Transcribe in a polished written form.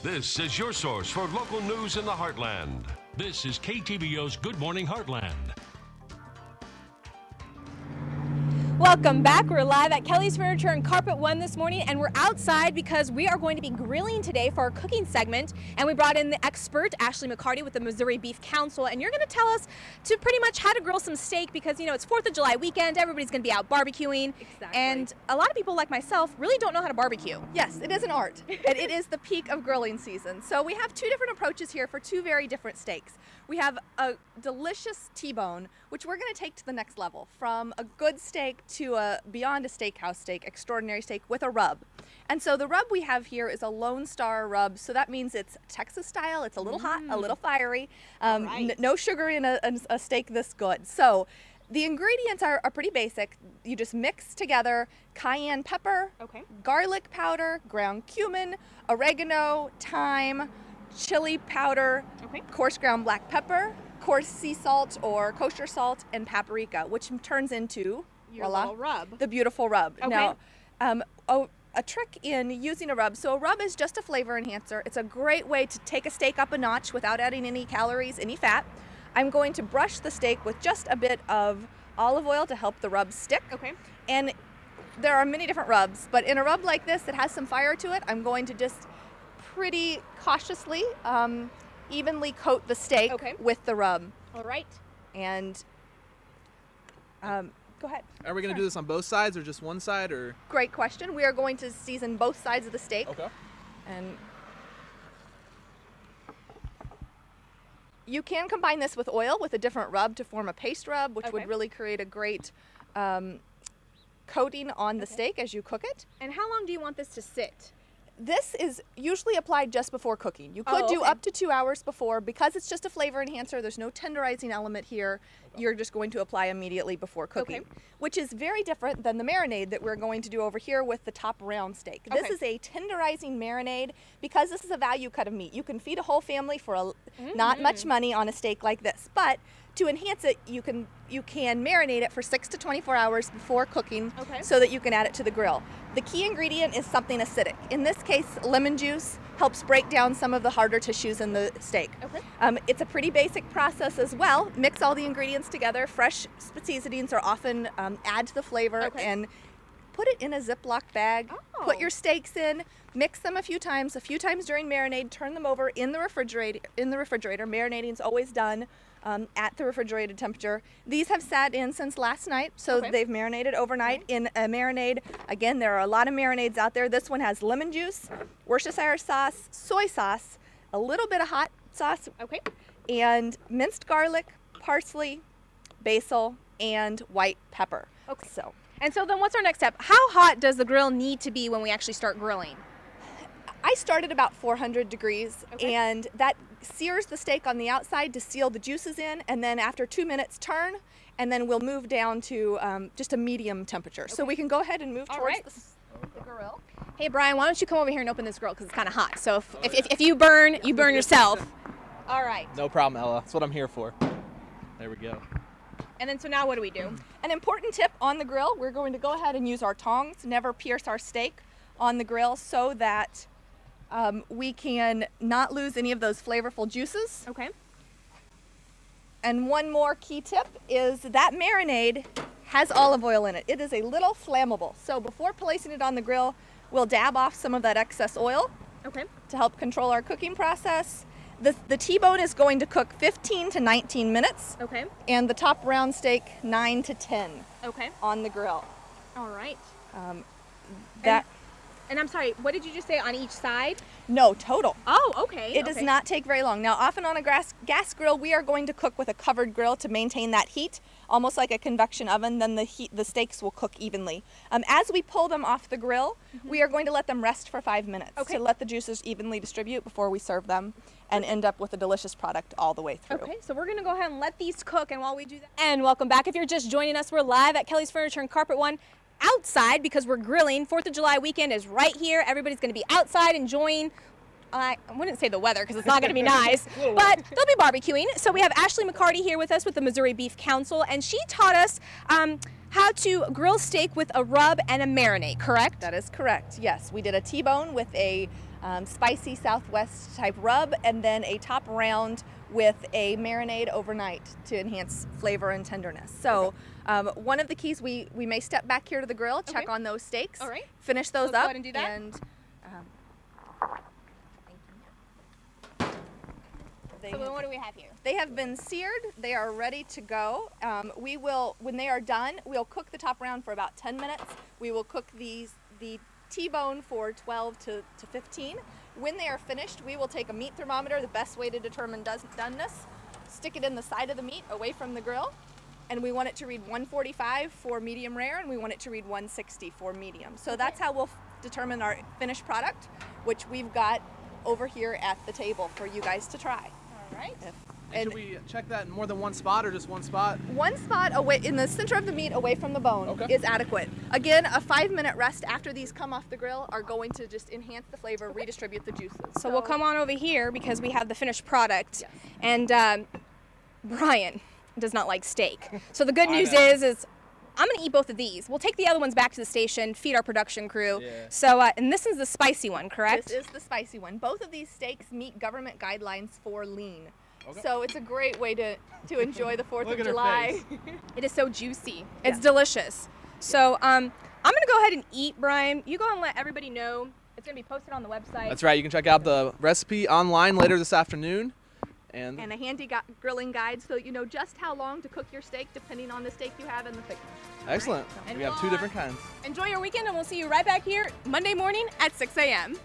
This is your source for local news in the Heartland. This is KTVO's Good Morning Heartland. Welcome back. We're live at Kelly's Furniture and Carpet One this morning, and we're outside because we are going to be grilling today for our cooking segment. And we brought in the expert, Ashley McCarty with the Missouri Beef Council, and you're going to tell us to pretty much how to grill some steak because, you know, it's 4th of July weekend, everybody's going to be out barbecuing. Exactly. And a lot of people like myself really don't know how to barbecue. Yes, it is an art, and it is the peak of grilling season. So we have two different approaches here for two very different steaks. We have a delicious T-bone, which we're going to take to the next level, from a good steak to a beyond a steakhouse steak, extraordinary steak with a rub. And so the rub we have here is a Lone Star rub, so that means it's Texas style, it's a little hot, a little fiery, Right. no sugar in a steak this good. So the ingredients are pretty basic. You just mix together cayenne pepper, Okay. garlic powder, ground cumin, oregano, thyme, chili powder, Okay. coarse ground black pepper, coarse sea salt or kosher salt, and paprika, which turns into Your voila, little rub. the beautiful rub. Okay. Now, a trick in using a rub. So a rub is just a flavor enhancer. It's a great way to take a steak up a notch without adding any calories, any fat. I'm going to brush the steak with just a bit of olive oil to help the rub stick. Okay. And there are many different rubs, but in a rub like this that has some fire to it, I'm going to just pretty cautiously evenly coat the steak Okay. with the rub. All right. And go ahead. Are we going to do this on both sides or just one side, or? Great question. We are going to season both sides of the steak. Okay. And you can combine this with oil with a different rub to form a paste rub, which Okay. would really create a great coating on the steak as you cook it. And how long do you want this to sit? This is usually applied just before cooking. You could Oh, do okay. up to 2 hours before. Because it's just a flavor enhancer, there's no tenderizing element here. You're just going to apply immediately before cooking, Okay. which is very different than the marinade that we're going to do over here with the top round steak. This Okay. is a tenderizing marinade. Because this is a value cut of meat, you can feed a whole family for not much money on a steak like this. But to enhance it, you can marinate it for 6 to 24 hours before cooking, Okay. so that you can add it to the grill. The key ingredient is something acidic. In this case, lemon juice helps break down some of the harder tissues in the steak. Okay. It's a pretty basic process as well. Mix all the ingredients together. Fresh seasonings are often add to the flavor, Okay. and put it in a Ziploc bag. Oh. Put your steaks in. Mix them a few times during marinade. Turn them over in the refrigerator. Marinating is always done at the refrigerated temperature. These have sat in since last night, so Okay. they've marinated overnight in a marinade. Again, there are a lot of marinades out there. This one has lemon juice, Worcestershire sauce, soy sauce, a little bit of hot sauce, Okay. and minced garlic, parsley, basil, and white pepper. Okay. So And so then what's our next step? How hot does the grill need to be when we actually start grilling? I start at about 400 degrees, Okay. and that sears the steak on the outside to seal the juices in, and then after 2 minutes turn, and then we'll move down to just a medium temperature. So we can go ahead and move All towards right. the grill. Hey Brian, why don't you come over here and open this grill because it's kind of hot. So if you burn, you burn yourself. All right. No problem, Ella. That's what I'm here for. There we go. And then so now what do we do? An important tip on the grill, we're going to go ahead and use our tongs, never pierce our steak on the grill so that we can not lose any of those flavorful juices. Okay. And one more key tip is that marinade has olive oil in it. It is a little flammable. So before placing it on the grill, we'll dab off some of that excess oil Okay. to help control our cooking process. The T-bone is going to cook 15 to 19 minutes, Okay. and the top round steak 9 to 10 Okay. on the grill. All right. That And I'm sorry, what did you just say on each side? no, total. Oh, okay. It does not take very long. Now, often on a gas grill, we are going to cook with a covered grill to maintain that heat, almost like a convection oven. Then the steaks will cook evenly. As we pull them off the grill, we are going to let them rest for 5 minutes Okay. to let the juices evenly distribute before we serve them, and end up with a delicious product all the way through. Okay, so we're gonna go ahead and let these cook, and while we do that, and welcome back. If you're just joining us, we're live at Kelly's Furniture and Carpet One outside because we're grilling. 4th of July weekend is right here. Everybody's gonna be outside enjoying. I wouldn't say the weather because it's not going to be nice, but they'll be barbecuing. So we have Ashley McCarty here with us with the Missouri Beef Council, and she taught us how to grill steak with a rub and a marinade, correct? That is correct. Yes, we did a T-bone with a spicy Southwest type rub, and then a top round with a marinade overnight to enhance flavor and tenderness. So one of the keys, we may step back here to the grill, check on those steaks, All right. finish those Let's up, go ahead and do that. and So then what do we have here? they have been seared. They are ready to go. We will, when they are done, we'll cook the top round for about 10 minutes. We will cook the T-bone for 12 to 15. When they are finished, we will take a meat thermometer, the best way to determine doneness, stick it in the side of the meat away from the grill, and we want it to read 145 for medium rare, and we want it to read 160 for medium. So that's how we'll determine our finished product, which we've got over here at the table for you guys to try. All right. And should we check that in more than one spot or just one spot? One spot away in the center of the meat away from the bone is adequate. Again, a 5-minute rest after these come off the grill are going to just enhance the flavor, redistribute the juices. So we'll come on over here because we have the finished product. Yes. And Brian does not like steak. So the good news is I'm going to eat both of these. We'll take the other ones back to the station, feed our production crew. Yeah. So, and this is the spicy one, correct? This is the spicy one. Both of these steaks meet government guidelines for lean. So it's a great way to enjoy the 4th of July. It is so juicy. It's delicious. So I'm going to go ahead and eat, Brian. You go and let everybody know. It's going to be posted on the website. That's right. You can check out the recipe online later this afternoon. And a handy grilling guide so you know just how long to cook your steak depending on the steak you have and the thickness. Excellent. Right. We have 2 different kinds. Enjoy your weekend, and we'll see you right back here Monday morning at 6 a.m.